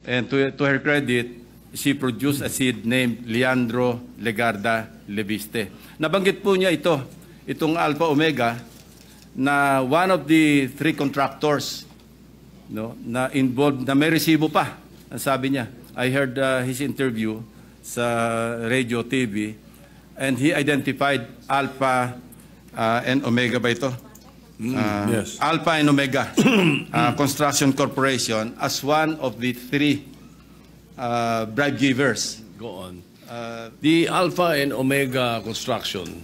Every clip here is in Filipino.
And to her credit, she produced a seed named Leandro Legarda Leviste. Nabanggit po niya itong Alpha Omega, na one of the 3 contractors, no, na involved, na may resibo pa. Ang sabi niya, I heard his interview sa radio, TV, and he identified Alpha and Omega ba ito? Yes. Alpha and Omega Construction Corporation as one of the 3 bribe givers. Go on. The Alpha and Omega Construction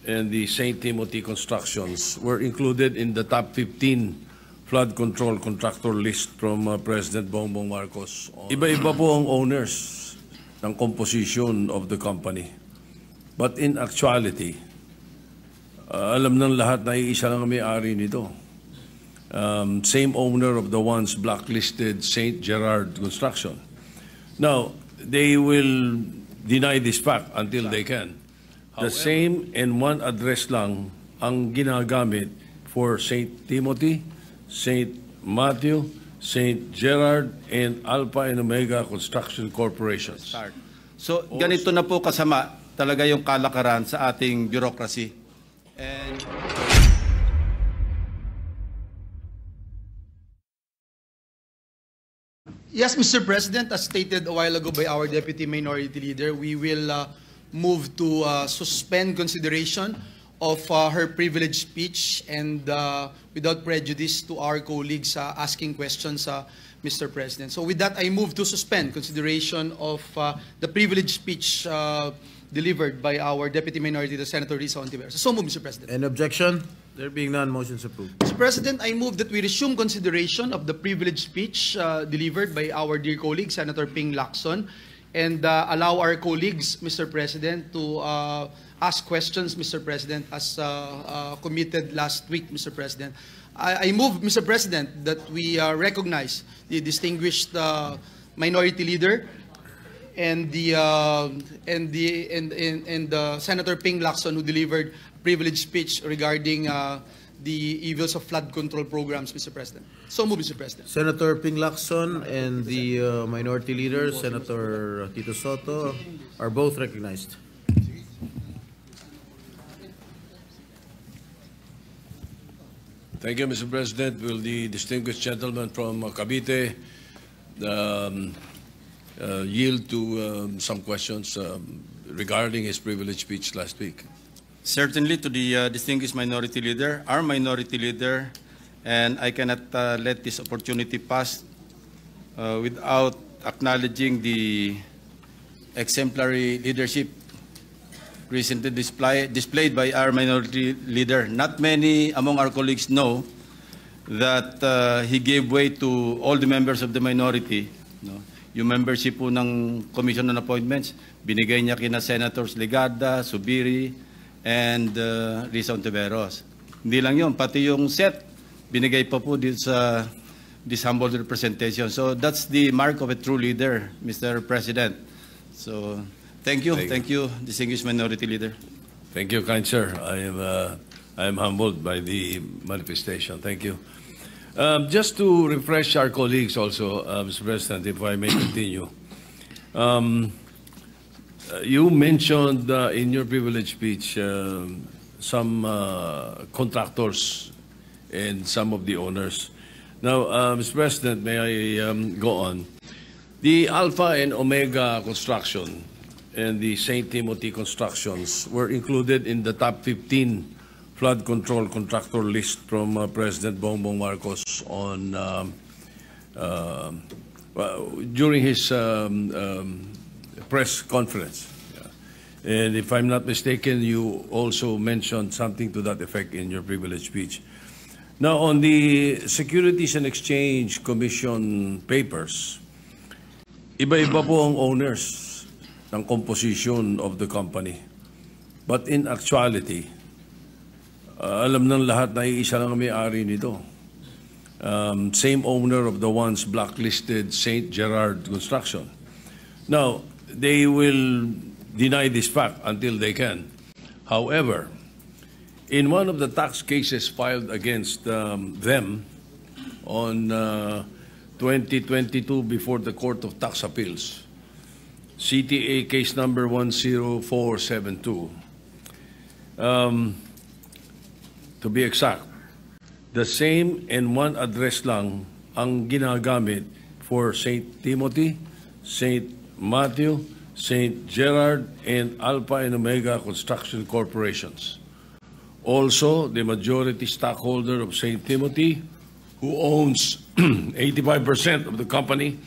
and the St. Timothy Constructions were included in the top 15 flood control contractor list from President Bongbong Marcos. Iba-iba po ang owners ng composition of the company. But in actuality, alam ng lahat na iisa lang ang may-ari nito. Same owner of the once blacklisted St. Gerard Construction. Now, they will deny this fact until they can. The same and one address lang ang ginagamit for St. Timothy, St. Matthew, St. Gerard, and Alpha and Omega Construction Corporations. So, ganito na po kasama talaga yung kalakaran sa ating bureaucracy. And yes, Mr. President, as stated a while ago by our Deputy Minority Leader, we will move to suspend consideration of her privileged speech and without prejudice to our colleagues asking questions, Mr. President. So with that, I move to suspend consideration of the privileged speech delivered by our Deputy Minority Leader, Senator Risa Hontiveros. So move, Mr. President. An objection? There being none, motion is approved. Mr. President, I move that we resume consideration of the privileged speech delivered by our dear colleague, Senator Ping Lacson, and allow our colleagues, Mr. President, to ask questions, Mr. President, as committed last week, Mr. President. I move, Mr. President, that we recognize the distinguished minority leader and Senator Ping Lacson, who delivered a privileged speech regarding the evils of flood control programs, Mr. President. So move, Mr. President. Senator Ping Lacson and the minority leader, Senator Tito Soto, are both recognized. Thank you, Mr. President. Will the distinguished gentleman from Cavite yield to some questions regarding his privileged speech last week? certainly to the distinguished minority leader, our minority leader, and I cannot let this opportunity pass without acknowledging the exemplary leadership recently displayed by our minority leader. Not many among our colleagues know that he gave way to all the members of the minority. No? Yung membership po ng Commission on Appointments, binigay niya kina Senators Legarda, Subiri, and Risa Hontiveros. Hindi lang yun, pati yung set, binigay pa po dito sa this humble representation. So that's the mark of a true leader, Mr. President. So thank you, distinguished minority leader. Thank you, kind sir. I am humbled by the manifestation. Thank you. Just to refresh our colleagues also, Mr. President, if I may continue. You mentioned in your privilege speech some contractors and some of the owners. Now, Mr. President, may I go on? The Alpha and Omega Construction and the St. Timothy Constructions were included in the top 15 flood control contractor list from President Bongbong Marcos on during his press conference. And if I'm not mistaken, you also mentioned something to that effect in your privilege speech. Now, on the Securities and Exchange Commission papers, iba-iba po ang owners ng composition of the company. But in actuality, alam ng lahat na iisa lang ang may-ari nito. Same owner of the once blacklisted St. Gerard Construction. Now, they will deny this fact until they can. However, in one of the tax cases filed against them on 2022 before the Court of Tax Appeals, CTA case number 10472. To be exact, the same and one address lang ang ginagamit for St. Timothy, St. Matthew, St. Gerard, and Alpha and Omega Construction Corporations. Also, the majority stockholder of St. Timothy, who owns 85% of the company,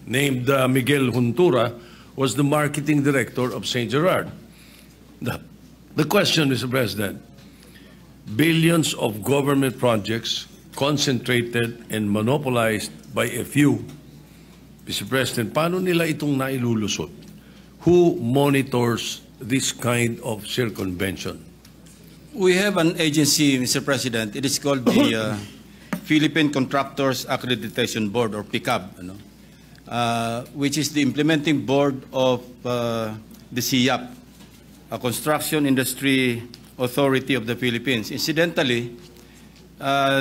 named Miguel Juntura, was the marketing director of St. Gerard. The question, Mr. President, billions of government projects concentrated and monopolized by a few. Mr. President, paano nila itong nailulusot? Who monitors this kind of circumvention? We have an agency, Mr. President. It is called the Philippine Contractors Accreditation Board, or PICAB, which is the implementing board of the CIAP, a construction industry authority of the Philippines. Incidentally,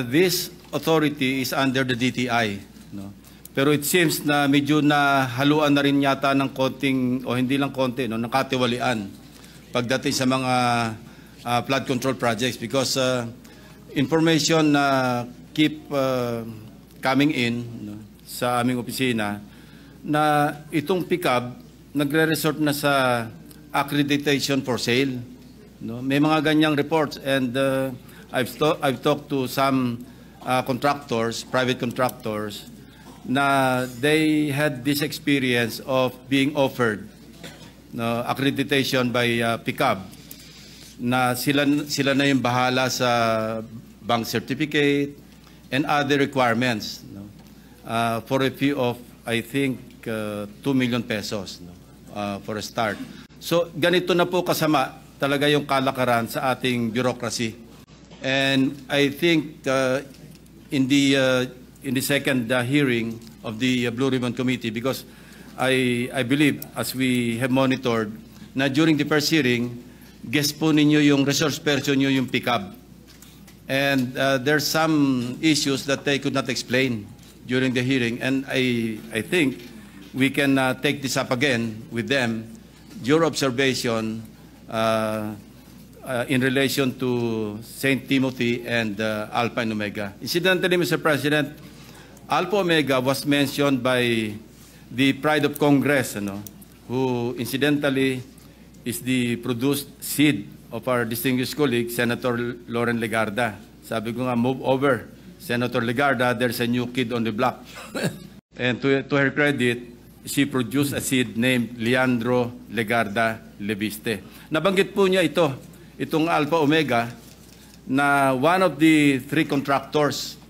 this authority is under the DTI. Pero it seems na medyo na haluan na rin yata ng konting, o hindi lang konti, nakatiwalian pagdating sa mga flood control projects, because information keep coming in sa aming opisina na itong PICAB nagre-resort na sa accreditation for sale. May mga ganyang reports, and I've talked to some contractors, private contractors, na they had this experience of being offered accreditation by PICAB, na sila na yung bahala sa bank certificate and other requirements for a fee of, I think, 2 million pesos for a start. So ganito na po kasama talaga yung kalakaran sa ating bureaucracy. And I think in the second hearing of the Blue Ribbon Committee, because I believe, as we have monitored, na during the first hearing, guest po ninyo yung resource person nyo, yung PICAB. And there's some issues that they could not explain during the hearing. And I think we can take this up again with them, your observation in relation to St. Timothy and Alpha and Omega. Incidentally, Mr. President, Alpha Omega was mentioned by the Pride of Congress, who incidentally is the produced seed of our distinguished colleague, Senator Loren Legarda. Sabi ko nga, move over, Senator Legarda, there's a new kid on the block. And to her credit, she produced a seed named Leandro Legarda Lebiste. Nabanggit po niya itong Alpha Omega, na one of the 3 contractors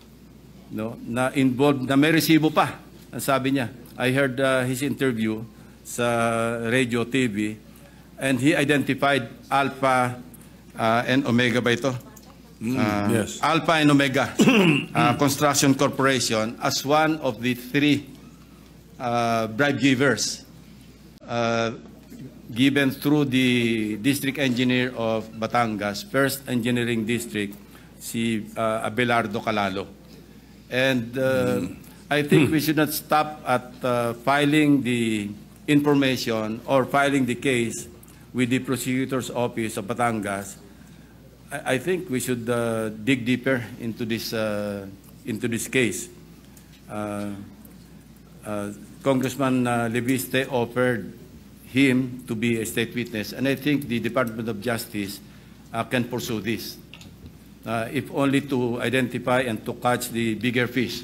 na involved, na may resibo pa, ang sabi niya. I heard his interview sa radio, TV, and he identified Alpha and Omega ba ito? Yes. Alpha and Omega Construction Corporation as one of the 3 bribe givers given through the district engineer of Batangas, First Engineering District, si Abelardo Calalo. And I think we should not stop at filing the information or filing the case with the prosecutor's office of Batangas. I think we should dig deeper into this case. Congressman Lebiste offered him to be a state witness, and I think the Department of Justice can pursue this, if only to identify and to catch the bigger fish.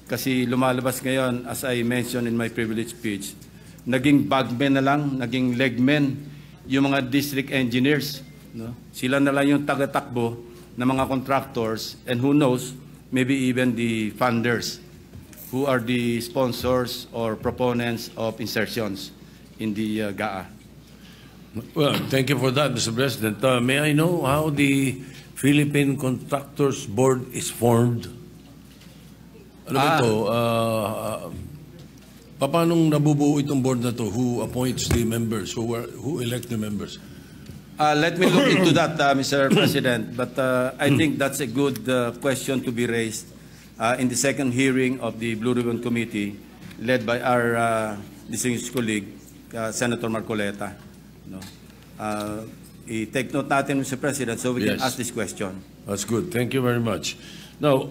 Kasi lumalabas ngayon, as I mentioned in my privilege speech, naging bagmen na lang, naging legmen yung mga district engineers. Sila na lang yung taga-takbo ng mga contractors, and who knows, maybe even the funders who are the sponsors or proponents of insertions in the GAA. Well, thank you for that, Mr. President. May I know how the Philippine Contractors Board is formed? Ano ba ito? Paano nabubuo itong board na to? Who appoints the members? Who elect the members? Let me look into that, Mr. President. But I think that's a good question to be raised in the second hearing of the Blue Ribbon Committee led by our distinguished colleague, Senator Marcoleta. No? I-take note natin, Mr. President, so we can Yes. ask this question. That's good. Thank you very much. Now,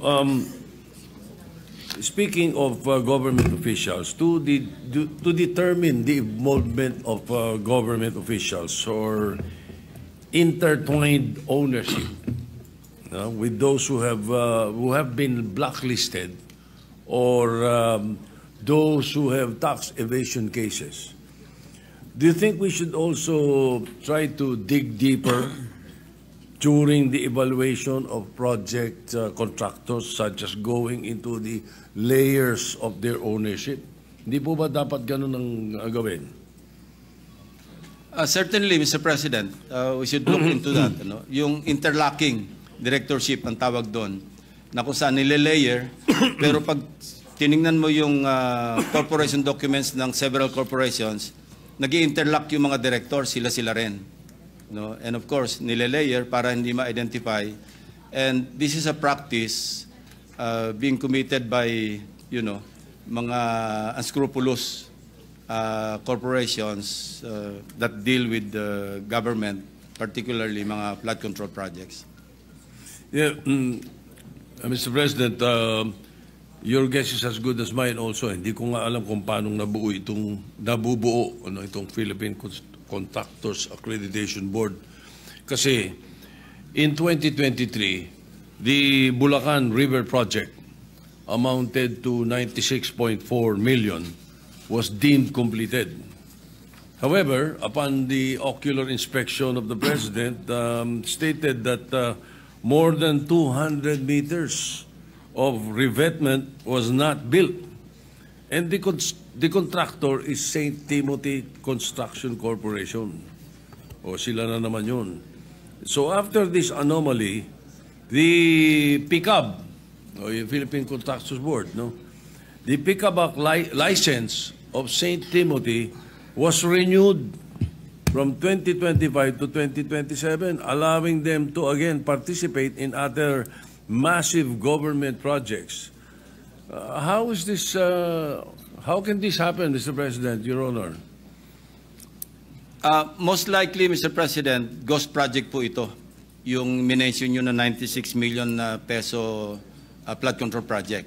speaking of government officials, to determine the involvement of government officials or intertwined ownership with those who have been blacklisted or those who have tax evasion cases, do you think we should also try to dig deeper during the evaluation of project contractors, such as going into the layers of their ownership? Hindi po ba dapat ganun ang gawin? Certainly, Mr. President, we should look into that. Ano? Yung interlocking directorship ang tawag doon, na kung saan nilelayer, pero pag tiningnan mo yung corporation documents ng several corporations, nag-i-interlock yung mga director, sila-sila rin. No? And of course, nilelayer para hindi ma-identify. And this is a practice being committed by, mga unscrupulous corporations that deal with the government, particularly mga flood control projects. Yeah, Mr. President, your guess is as good as mine also. Hindi ko nga alam kung paano nabubuo itong Philippine Contractors Accreditation Board. Kasi in 2023, the Bulacan River Project amounted to 96.4 million was deemed completed. However, upon the ocular inspection of the President, stated that more than 200 meters of revetment was not built. And the contractor is St. Timothy Construction Corporation. O sila na naman yun. So after this anomaly, the PICAB, o yung Philippine Contractors Board, the PICAB license of St. Timothy was renewed from 2025 to 2027, allowing them to again participate in other massive government projects. How is this? How can this happen, Mr. President, Your Honor? Most likely, Mr. President, ghost project po ito. Yung minention nyo na 96 million peso flood control project.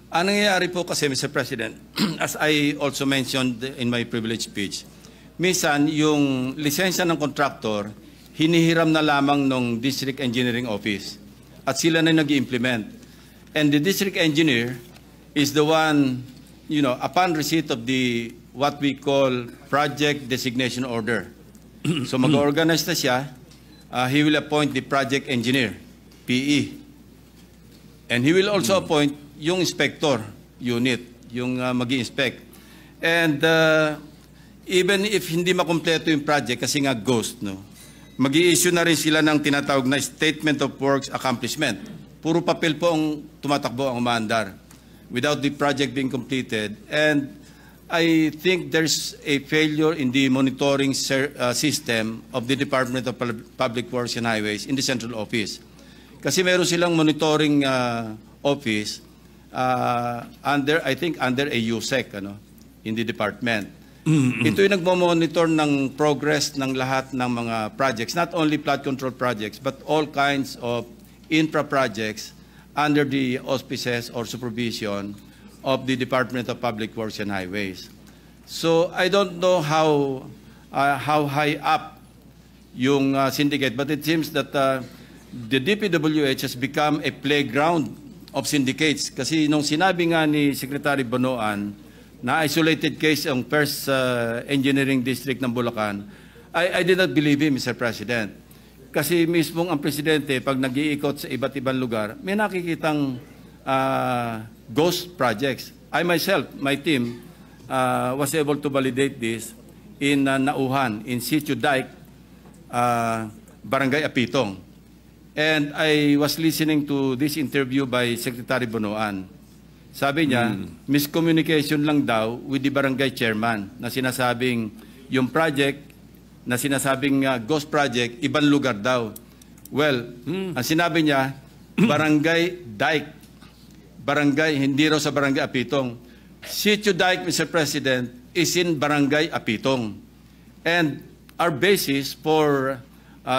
Ang nangyayari po kasi, Mr. President, as I also mentioned in my privilege speech, minsan yung lisensya ng contractor, hinihiram na lamang ng District Engineering Office at sila na nag-i-implement. And the district engineer is the one, upon receipt of the what we call project designation order. So mag-organize na siya, he will appoint the project engineer, PE. And he will also appoint yung inspector unit, yung mag-i-inspect. And even if hindi makumpleto yung project kasi nga ghost, mag-i-issue na rin sila ng tinatawag na Statement of Works Accomplishment. Puro papel po ang tumatakbo, ang umaandar without the project being completed. And I think there's a failure in the monitoring system of the Department of Public Works and Highways in the central office. Kasi meron silang monitoring office I think under a USEC in the department. Ito yung nagmo-monitor ng progress ng lahat ng mga projects, not only flood control projects, but all kinds of infra projects under the auspices or supervision of the Department of Public Works and Highways. So I don't know how high up yung syndicate, but it seems that the DPWH has become a playground of syndicates. Kasi nung sinabi nga ni Secretary Bonoan na isolated case ang first engineering district ng Bulacan, I did not believe him, Mr. President. Kasi mismong ang Presidente, pag nag-iikot sa iba't ibang lugar, may nakikitang ghost projects. I myself, my team, was able to validate this in Nauhan, in Sitio Dike, Barangay Apitong. And I was listening to this interview by Secretary Bonoan. Sabi niya, miscommunication lang daw with the barangay chairman na sinasabing yung project na sinasabing ghost project, ibang lugar daw. Well, ang sinabi niya, Barangay Dike barangay, hindi raw sa barangay Apitong. Sitio Dike, Mr. President, is in barangay Apitong. And our basis for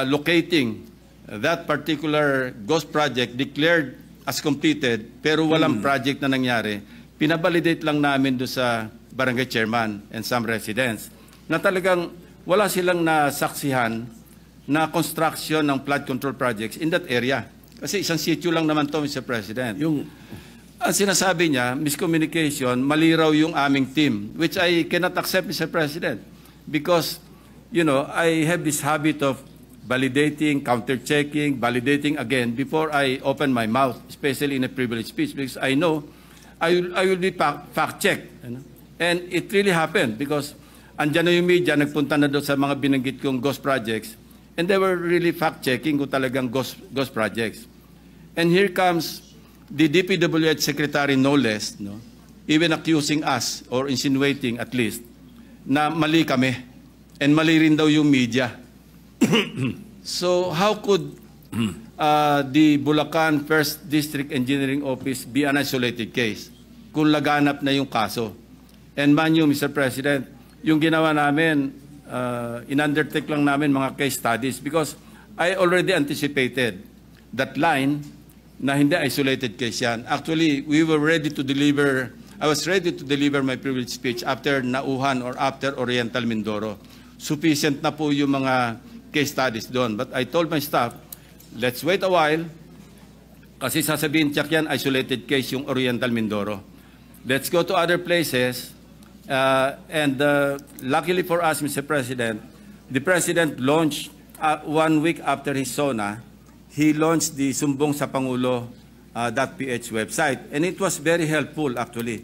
locating that particular ghost project declared as completed pero walang project na nangyari, pinabalidate lang namin doon sa barangay chairman and some residents na talagang wala silang nasaksihan na construction ng flood control projects in that area. Kasi isang sitio lang naman to, Mr. President. Ang sinasabi niya, miscommunication, mali raw yung aming team, which I cannot accept, Mr. President, because, you know, I have this habit of validating, counter-checking, validating again before I open my mouth, especially in a privileged speech, because I know I will be fact-checked. You know? And it really happened because andyan na yung media, nagpunta na doon sa mga binanggit kong ghost projects, and they were really fact-checking kung talagang ghost projects. And here comes the DPWH Secretary, no less, no, even accusing us, or insinuating at least, na mali kami, and mali rin daw yung media. So how could the Bulacan 1st District Engineering Office be an isolated case kung laganap na yung kaso? And man you, Mr. President, yung ginawa namin, in-undertake lang namin mga case studies because I already anticipated that line na hindi isolated case yan. Actually, we were ready to deliver, I was ready to deliver my privilege speech after Nauhan or after Oriental Mindoro. Sufficient na po yung mga case studies doon. But I told my staff, let's wait a while kasi sasabihin check yan, isolated case yung Oriental Mindoro. Let's go to other places. And luckily for us, Mr. President, the President launched 1 week after his SONA, he launched the Sumbong sa Pangulo .ph website. And it was very helpful, actually.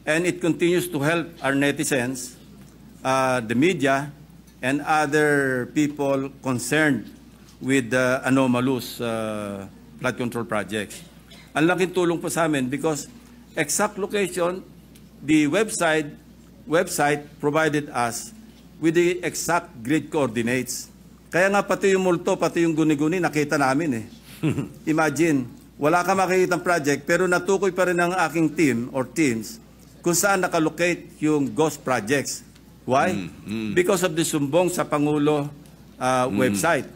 And it continues to help our netizens, the media, and other people concerned with anomalous flood control projects. Ang laking tulong po sa amin because exact location, the website provided us with the exact grid coordinates. Kaya nga pati yung multo, pati yung guni-guni, nakita namin eh. Imagine, wala ka makikitang project pero natukoy pa rin ng aking team or teams kung saan nakalocate yung ghost projects. Why? Because of the Sumbong sa Pangulo website.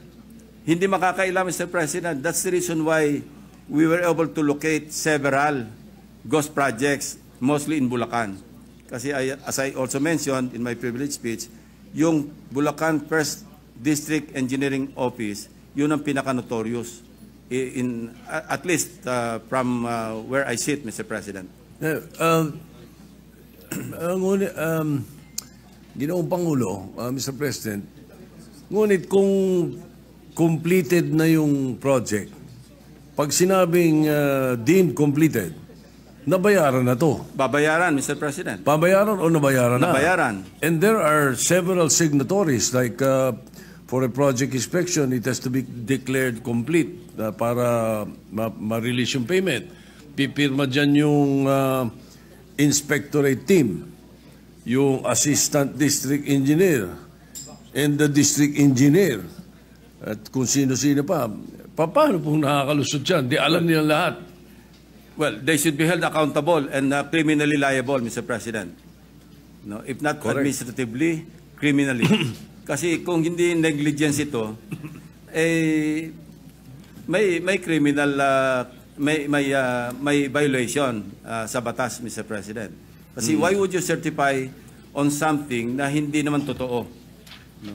Hindi makakaila, Mr. President. That's the reason why we were able to locate several ghost projects, mostly in Bulacan. Kasi as I also mentioned in my privilege speech, yung Bulacan 1st District Engineering Office, yun ang pinaka-notorious, at least from where I sit, Mr. President. Ginoong Pangulo, Mr. President, ngunit kung completed na yung project, pag sinabing deemed completed, nabayaran na to. Babayaran, Mr. President. Pabayaran o nabayaran na? Nabayaran. And there are several signatories like for a project inspection, it has to be declared complete para ma-release yung payment. Pipirma dyan yung inspectorate team, yung assistant district engineer, and the district engineer. At kung sino-sino pa. Paano pong nakakalusot yan? Di alam nila lahat. Well, they should be held accountable and criminally liable, Mr. President. No, if not Correct. administratively, criminally. Kasi kung hindi negligence ito, may criminal, may violation sa batas, Mr. President. Kasi why would you certify on something na hindi naman totoo? No?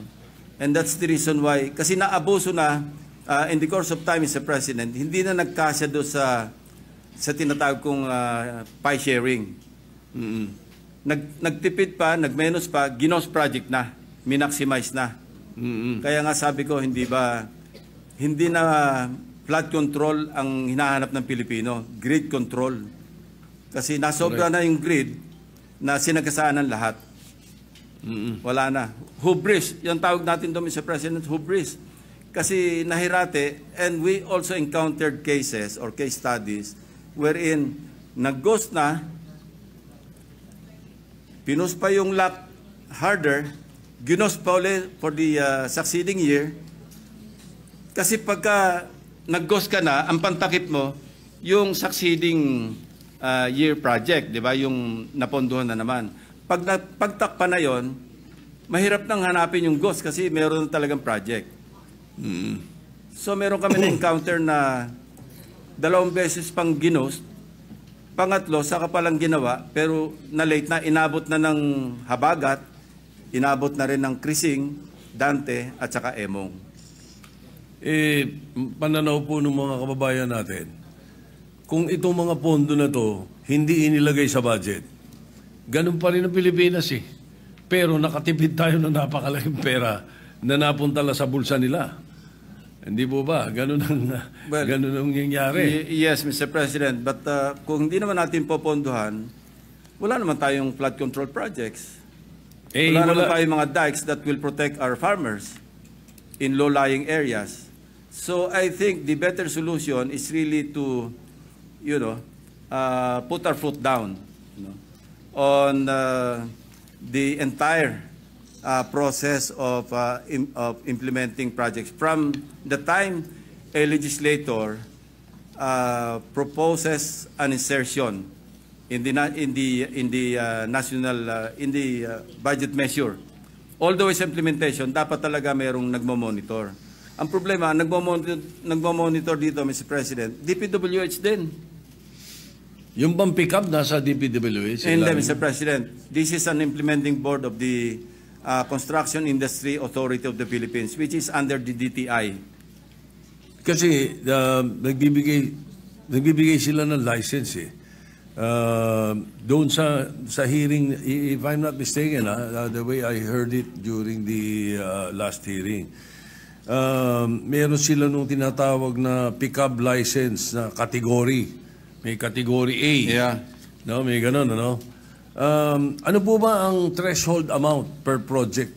And that's the reason why, kasi naabuso na in the course of time, Mr. President, hindi na nagkasya doon sa tinatawag kong pie sharing. Nagtipid pa, nagmenos pa, ginos project na, minaximize na. Kaya nga sabi ko, hindi na flood control ang hinahanap ng Pilipino, grid control. Kasi nasobra na yung grid na sinagasaan ng lahat. Wala na. Hubris, yung tawag natin doon, Mr. President, hubris. Kasi nahirate, and we also encountered cases or case studies wherein nag-ghost na, pinus pa yung lock harder, ginos pa ulit for the succeeding year. Kasi pagka nag-ghost ka na, ang pantakip mo, yung succeeding year project, di ba? Yung napondohan na naman. Pagtakpa na yon, mahirap nang hanapin yung ghost kasi meron talagang project. So meron kami na-encounter na 2 beses pang ginost, pangatlo, saka palang ginawa, pero na-late na, inabot na ng Habagat, inabot na rin ng Crising, Dante, at saka Emong. Pananaw po ng mga kababayan natin, kung itong mga pondo na to hindi inilagay sa budget, ganun pa rin ang Pilipinas eh. Pero nakatipid tayo ng napakalaking pera na napunta lang sa bulsa nila. Hindi po ba? Ganun ang nangyayari. Yes, Mr. President, but kung hindi naman natin popondohan, wala naman tayong flood control projects. Wala naman tayong mga dikes that will protect our farmers in low-lying areas. So I think the better solution is really to, put our foot down on the entire process of implementing projects. From the time a legislator proposes an insertion in the budget measure, all the way sa implementation, dapat talaga mayroong nagmo-monitor. Ang problema, nagmo-monitor dito, Mr. President, DPWH din. Yung bang pick-up nasa DPWH? Hindi, Mr. President. This is an implementing board of the Construction Industry Authority of the Philippines, which is under the DTI. Kasi nagbibigay sila ng license eh. Doon sa hearing, if I'm not mistaken, the way I heard it during the last hearing, meron sila nung tinatawag na pick-up license na category. May category A. Yeah. No, may ganun, ano? Ano po ba ang threshold amount per project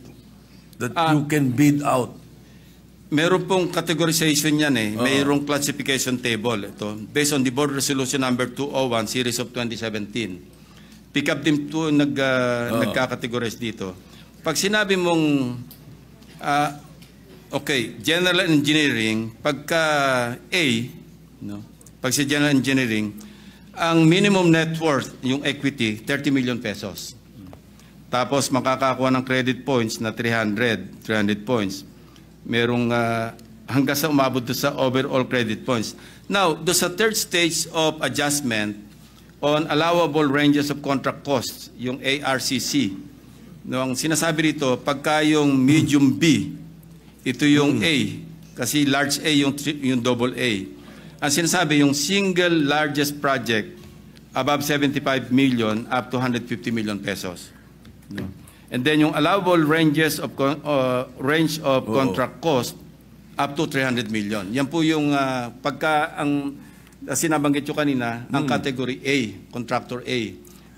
that you can bid out? Meron pong categorization yan eh. Mayroong classification table. Ito, based on the Board Resolution number 201, series of 2017. Pick up din po nagkakategorize dito. Pag sinabi mong, general engineering, pagka A, pag sa general engineering, ang minimum net worth, yung equity, 30 million pesos. Tapos makakakuha ng credit points na 300 points. Merong hanggang sa umabot sa overall credit points. Now, do sa third stage of adjustment on allowable ranges of contract costs, yung ARCC. Ang sinasabi rito, pagka yung medium B, ito yung A, kasi large A yung double A. Ang sinasabi, yung single largest project above 75 million up to 150 million pesos. And then yung allowable ranges of range of contract cost up to 300 million. Yan po yung pagka ang sinabanggit ko kanina, ang category A, contractor A.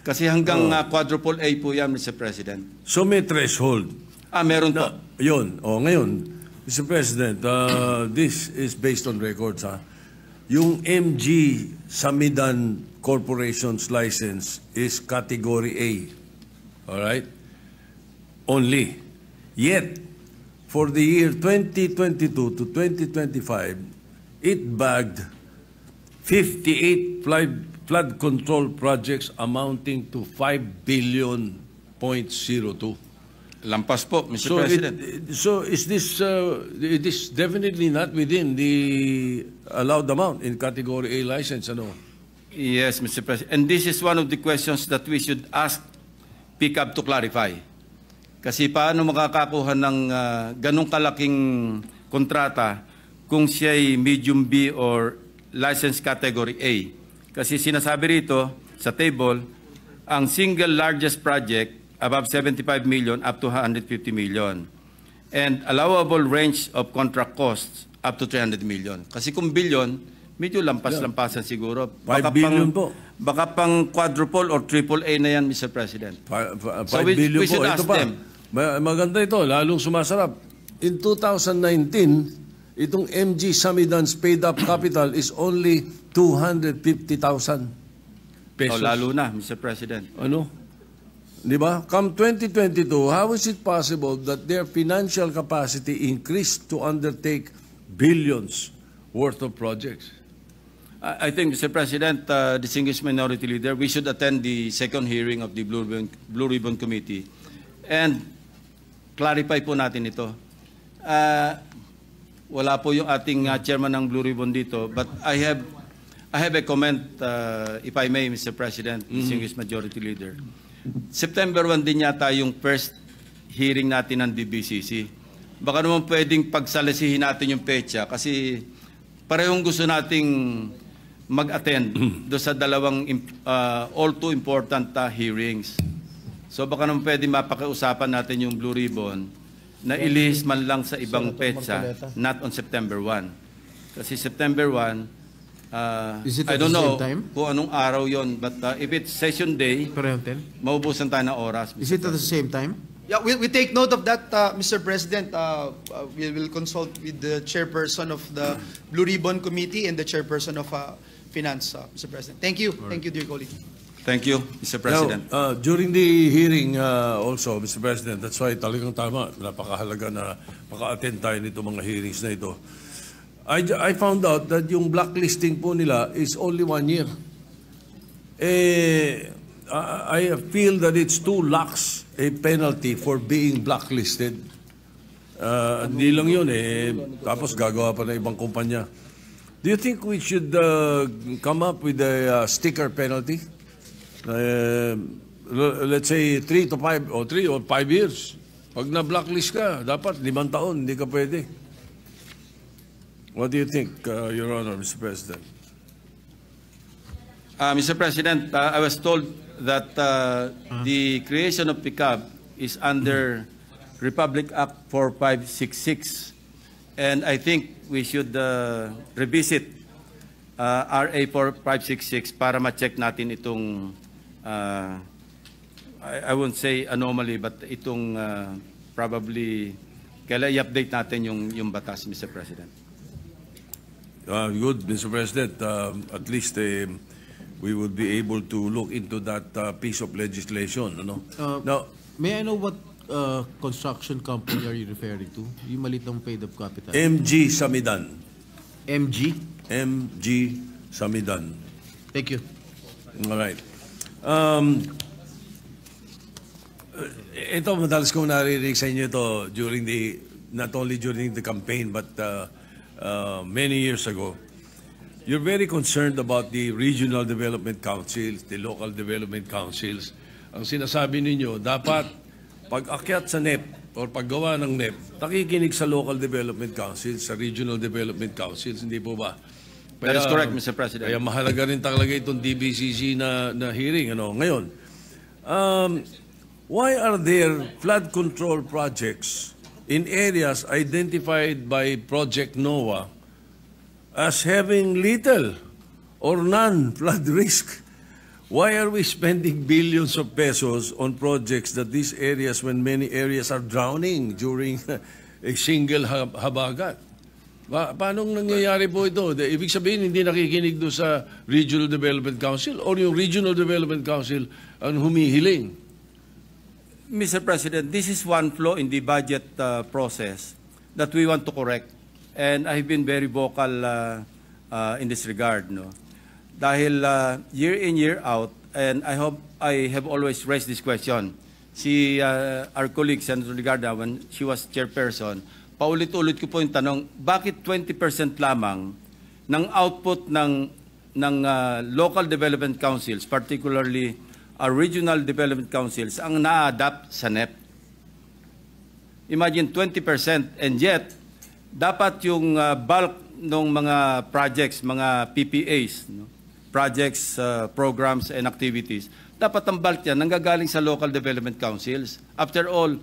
Kasi hanggang quadruple A po yan, Mr. President. So may threshold. Meron po. Yun. Ngayon, Mr. President, this is based on records, ha? Yung MG Samidan Corporation's license is category A. All right? Only. Yet, for the year 2022 to 2025, it bagged 58 flood control projects amounting to 5 billion .02. Lampas po, Mr. President. So is this it is definitely not within the allowed amount in category A license, ano? Yes, Mr. President. And this is one of the questions that we should ask PICAB to clarify. Kasi paano makakakuha ng ganong kalaking kontrata kung siya'y medium B or license category A? Kasi sinasabi rito sa table, ang single largest project above 75 million up to 150 million. And allowable range of contract costs up to 300 million. Kasi kung billion, medyo lampas-lampasan siguro. 5 billion po. Baka pang quadruple or triple A na yan, Mr. President. 5 So we billion should po. ask Ito pa. them. Maganda ito, lalong sumasarap. In 2019, itong MG Samidan's paid up capital is only 250,000 pesos. Lalo na, Mr. President. Ano? Di ba? Come 2022, how is it possible that their financial capacity increased to undertake billions worth of projects? I think, Mr. President, distinguished minority leader, we should attend the second hearing of the Blue Ribbon Committee and clarify po natin ito. Wala po yung ating chairman ng Blue Ribbon dito, but I have a comment, if I may, Mr. President, distinguished majority leader. September 1 din yata yung first hearing natin ng DBCC. Baka naman pwedeng pagsalisihin natin yung petsa kasi parehong gusto nating mag-attend do sa dalawang all too important hearings. So baka naman pwedeng mapakiusapan natin yung Blue Ribbon na ilihis man lang sa ibang petsa, not on September 1. Kasi September 1, Is it I at don't the know same time? kung anong araw yon, but if it's session day, Parehong 10? maubusan tayo ng oras. Is it at the same time? Yeah, we take note of that, Mr. President. We will consult with the chairperson of the Blue Ribbon Committee and the chairperson of Finance, Mr. President. Thank you. Thank you, dear colleague. Thank you, Mr. President. Now, during the hearing also, Mr. President, that's why talagang tama, napakahalaga na maka-attend tayo nito mga hearings na ito. I found out that yung blacklisting po nila is only 1 year. I feel that it's too lax a penalty for being blacklisted. Hindi lang yun tapos gagawa pa ng ibang kumpanya. Do you think we should come up with a sticker penalty? Let's say 3 to 5 or 3 or 5 years. Pag na-blacklist ka, dapat 5 taon, hindi ka pwede. What do you think, Your Honor, Mr. President? Mr. President, I was told that the creation of PICAB is under Republic Act 4566. And I think we should revisit RA 4566 para ma-check natin itong, I won't say anomaly, but itong probably, kailan i-update natin yung batas, Mr. President. Good, Mr. President. At least we would be able to look into that piece of legislation. Now, May I know what construction company are you referring to? Yung malitong paid-up capital. MG Samidan. MG? MG Samidan. Thank you. All right. Ito, madalas kong naririnig sa inyo ito during not only during the campaign, but many years ago. You're very concerned about the regional development councils, the local development councils. Ang sinasabi ninyo, dapat pag-akyat sa NEP or paggawa ng NEP, nakikinig sa local development councils, sa regional development councils, hindi po ba? That is correct, Mr. President. Kaya mahalaga rin talaga itong DBCC na hearing. Ngayon, why are there flood control projects in areas identified by Project NOAA as having little or none flood risk? Why are we spending billions of pesos on projects that these areas, when many areas are drowning during a single habagat? Paano nangyayari po ito? Ibig sabihin, hindi nakikinig doon sa Regional Development Council or yung Regional Development Council ang humihiling? Mr. President, this is one flaw in the budget process that we want to correct. And I've been very vocal in this regard. Dahil year in, year out, and I hope I have always raised this question. Our colleague, Senator Ligarda, when she was chairperson, paulit-ulit ko po yung tanong, bakit 20% lamang ng output ng local development councils, particularly our regional development councils, ang na-adapt sa NEP? Imagine 20%, and yet, dapat yung bulk ng mga projects, mga PPAs, projects, programs, and activities, dapat ang bulk yan nanggagaling sa local development councils. After all,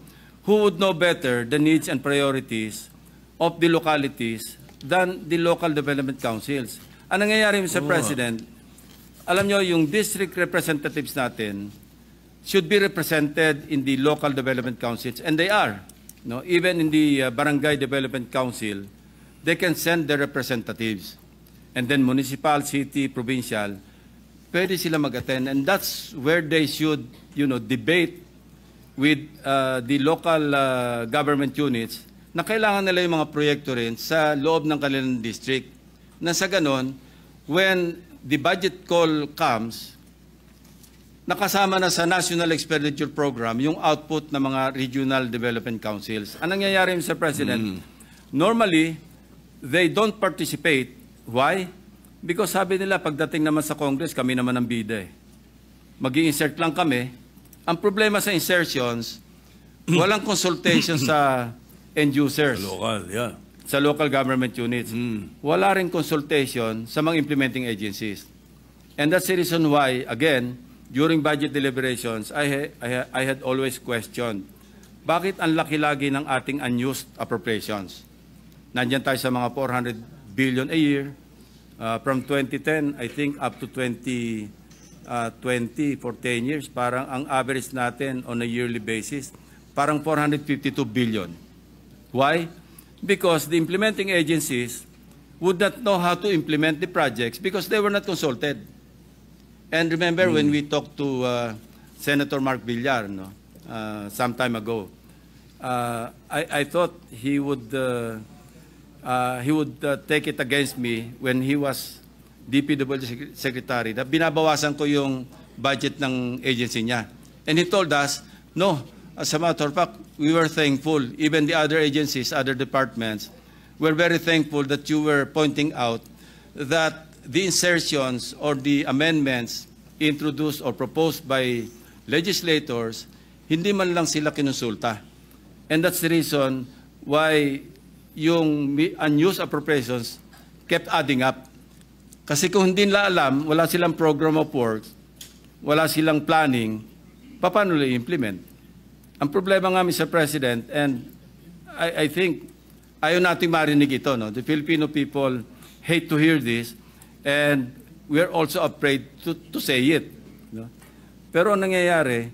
who would know better the needs and priorities of the localities than the local development councils? Ang nangyayari, Mr. President, alam nyo, yung district representatives natin should be represented in the local development councils, and they are. Even in the barangay development council, they can send their representatives. And then municipal, city, provincial, pwede sila mag-attend. And that's where they should, debate with the local government units na kailangan nila yung mga proyekto rin sa loob ng kanilang district. Na sa ganon, when the budget call comes, nakasama na sa National Expenditure Program yung output ng mga regional development councils. Anong nangyayari, Mr. President? Normally, they don't participate. Why? Because sabi nila, pagdating naman sa Congress, kami naman ang bida eh. Mag-i-insert lang kami. Ang problema sa insertions, walang consultation sa end users, Local, yeah. sa local government units. Wala rin consultation sa mga implementing agencies. And that's the reason why, again, during budget deliberations, I had always questioned, bakit ang laki lagi ng ating unused appropriations? Nandiyan tayo sa mga 400 billion a year. From 2010, I think, up to 2020 for 10 years, parang ang average natin on a yearly basis, parang 452 billion. Why? Because the implementing agencies would not know how to implement the projects because they were not consulted. And remember when we talked to Senator Mark Villar, no, some time ago, I thought he would take it against me when he was DPWH Secretary, na binabawasan ko yung budget ng agency niya. And he told us, no, as a matter of fact, we were thankful, even the other agencies, other departments, were very thankful that you were pointing out that the insertions or the amendments introduced or proposed by legislators, hindi man lang sila kinonsulta. And that's the reason why yung unused appropriations kept adding up. Kasi kung hindi nila alam, wala silang program of works, wala silang planning, paano nila i-implement? Ang problema nga, Mr. President, and I think ayaw nating marinig ito, no? The Filipino people hate to hear this, and we're also afraid to say it. No? Pero ang nangyayari,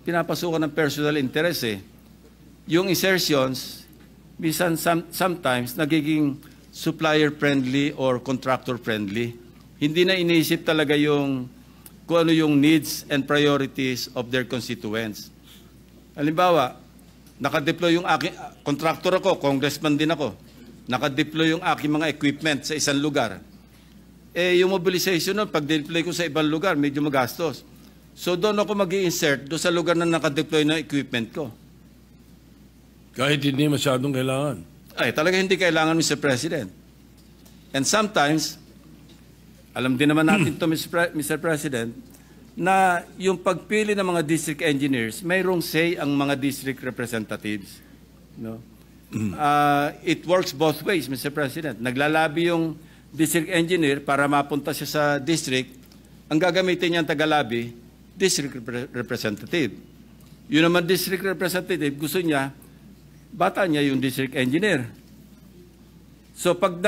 pinapasukan ng personal interest eh. Yung insertions, minsan sometimes nagiging supplier-friendly or contractor-friendly. Hindi na iniisip talaga yung kung ano yung needs and priorities of their constituents. Halimbawa, nakadeploy yung aking, contractor ako, congressman din ako, nakadeploy yung aking mga equipment sa isang lugar. Eh, yung mobilization nun, pag deploy ko sa ibang lugar, medyo magastos. So doon ako mag-i-insert doon sa lugar na nakadeploy ng equipment ko. Kahit hindi masyadong kailangan. Ay, talaga hindi kailangan, Mr. President. And sometimes, alam din naman natin ito, Mr. President, na yung pagpili ng mga district engineers, mayroong say ang mga district representatives. No? It works both ways, Mr. President. Naglalabi yung district engineer para mapunta siya sa district. Ang gagamitin niyang tagalabi, district representative. Yun naman district representative, gusto niya, bata niya yung district engineer. So pag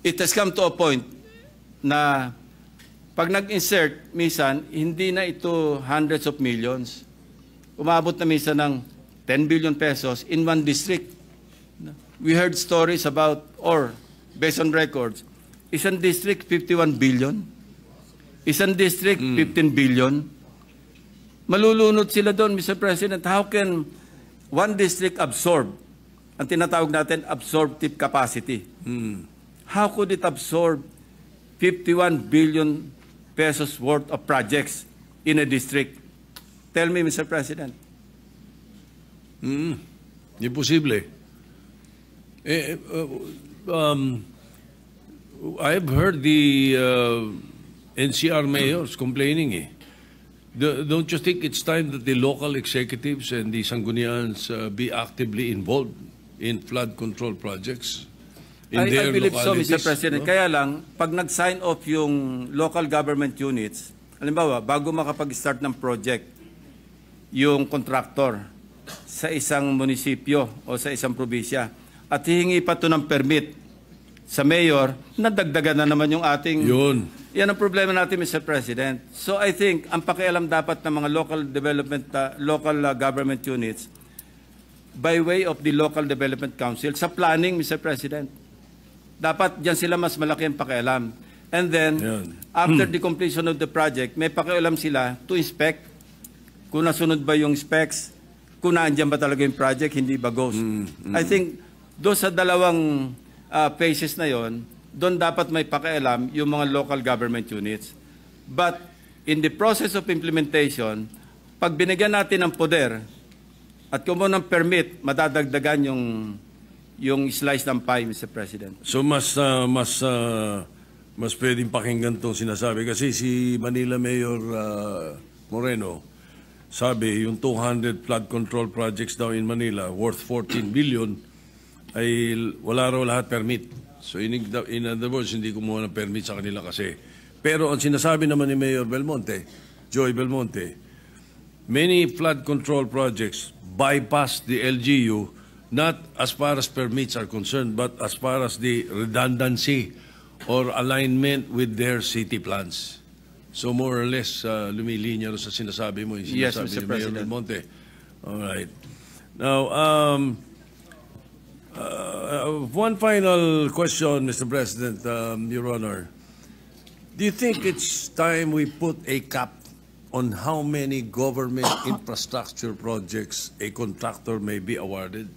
it has come to a point na pag nag-insert, minsan, hindi na ito hundreds of millions. Umabot na minsan ng 10 billion pesos in one district. We heard stories about, or based on records, isang district 51 billion, isang district 15 billion. Malulunod sila doon, Mr. President. How can one district absorb, ang tinatawag natin absorptive capacity? How could it absorb 51 billion pesos worth of projects in a district? Tell me, Mr. President. Imposible. I've heard the NCR mayors complaining. Don't you think it's time that the local executives and the Sanggunians be actively involved in flood control projects? I believe so, Mr. President. No? Kaya lang, pag nag-sign off yung local government units, halimbawa, bago makapag-start ng project, yung contractor sa isang munisipyo o sa isang probinsya, at hihingi pa ito ng permit sa mayor, nadagdagan na naman yung ating... Yun. Yan ang problema natin, Mr. President. So I think, ang pakialam dapat ng mga local government units, by way of the Local Development Council, sa planning, Mr. President. Dapat dyan sila mas malaki ang pakialam. And then, after the completion of the project, may pakialam sila to inspect kung nasunod ba yung specs, kung naandyan ba talaga yung project, hindi ba ghost. I think, doon sa dalawang phases na yon, doon dapat may pakialam yung mga local government units. But in the process of implementation, pag binigyan natin ng poder at kumuha ng permit, madadagdagan yung slice ng pie, Mr. President. So mas pwedeng pakinggan itong sinasabi. Kasi si Manila Mayor Moreno, sabi yung 200 flood control projects daw in Manila worth 14 billion ay wala raw lahat permit. So in other words, hindi kumuha ng permit sa kanila kasi. Pero ang sinasabi naman ni Mayor Belmonte, Joy Belmonte, many flood control projects bypass the LGU not as far as permits are concerned, but as far as the redundancy or alignment with their city plans. So more or less, lumilinya rin sa sinasabi mo, yung Yes, sinasabi Mr. ni Mayor President. Belmonte. All right. Now, one final question, Mr. President, Your Honor. Do you think it's time we put a cap on how many government infrastructure projects a contractor may be awarded?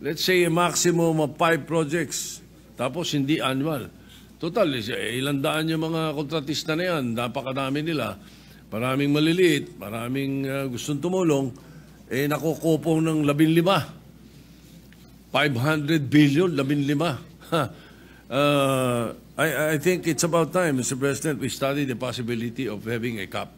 Let's say a maximum of 5 projects, tapos hindi annual. Total, ilang daan yung mga kontratista na yan, napakarami nila. Maraming maliliit, maraming gustong tumulong, nakukupong ng 15. 500 billion, 15. I think it's about time, Mr. President, we study the possibility of having a cap.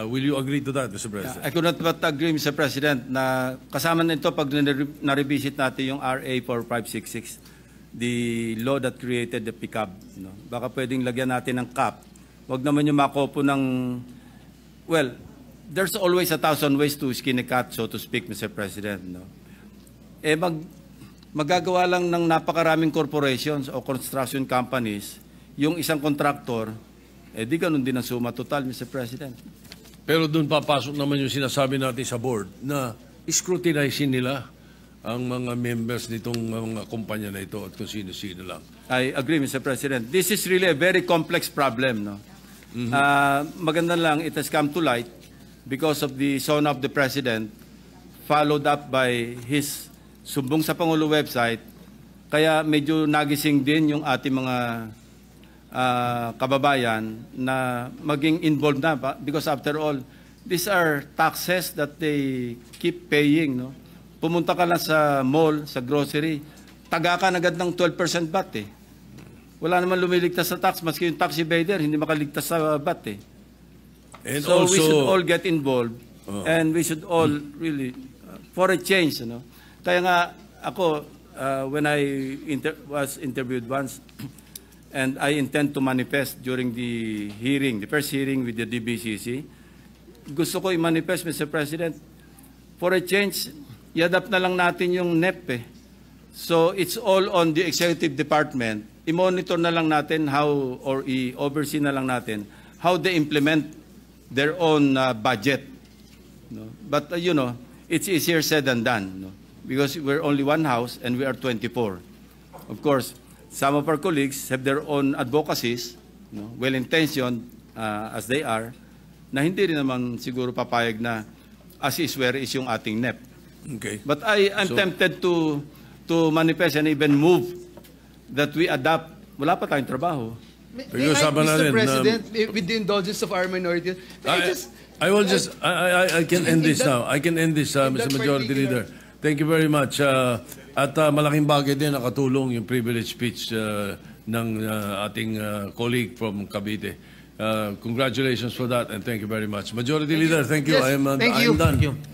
Will you agree to that, Mr. President? I could not but agree, Mr. President, na kasama nito pag na-revisit natin yung RA 4566, the law that created the PCAB. No? Baka pwedeng lagyan natin ng cap. Huwag naman yung makopo ng, well, there's always 1,000 ways to skin a cat, so to speak, Mr. President. No? Magagawa lang ng napakaraming corporations o construction companies, yung isang contractor, di ganun din ang suma total, Mr. President. Pero doon papasok naman yung sinasabi natin sa board na scrutinizein nila ang mga members nitong mga kumpanya na ito at kung sino-sino lang. I agree, Mr. President. This is really a very complex problem. No? Maganda lang, it has come to light because of the son of the President, followed up by his sumbong sa Pangulo website. Kaya medyo nagising din yung ating mga kababayan na maging involved na. Because after all, these are taxes that they keep paying. No? Pumunta ka lang sa mall, sa grocery, taga ka agad ng 12% VAT eh. Wala naman lumiligtas sa tax, maski yung tax evader, hindi makaligtas sa VAT eh. And so also, we should all get involved and we should all really, for a change, you know. Kaya nga ako, when I was interviewed once, and I intend to manifest during the hearing, the first hearing with the DBCC, gusto ko i-manifest, Mr. President, for a change, i-adapt na lang natin yung NEP eh. So it's all on the executive department. I-monitor na lang natin how, or i-oversee na lang natin how they implement their own budget. No? But you know, it's easier said than done. No? Because we're only one house and we are 24. Of course, some of our colleagues have their own advocacies, no? Well-intentioned as they are, na hindi rin naman siguro papayag na as is where is yung ating NEP. okay. But I'm tempted to manifest and even move that we adapt. Wala pa tayong trabaho. Pag-usapan natin, Mr. President, with the indulgence of our minority, I will just, I can end this now. I can end this, Mr. Majority Leader. Thank you very much. At malaking bagay din nakatulong yung privilege speech ng ating colleague from Cavite. Congratulations for that and thank you very much. Majority Leader, thank you. Yes, I am thank you. done. Thank you.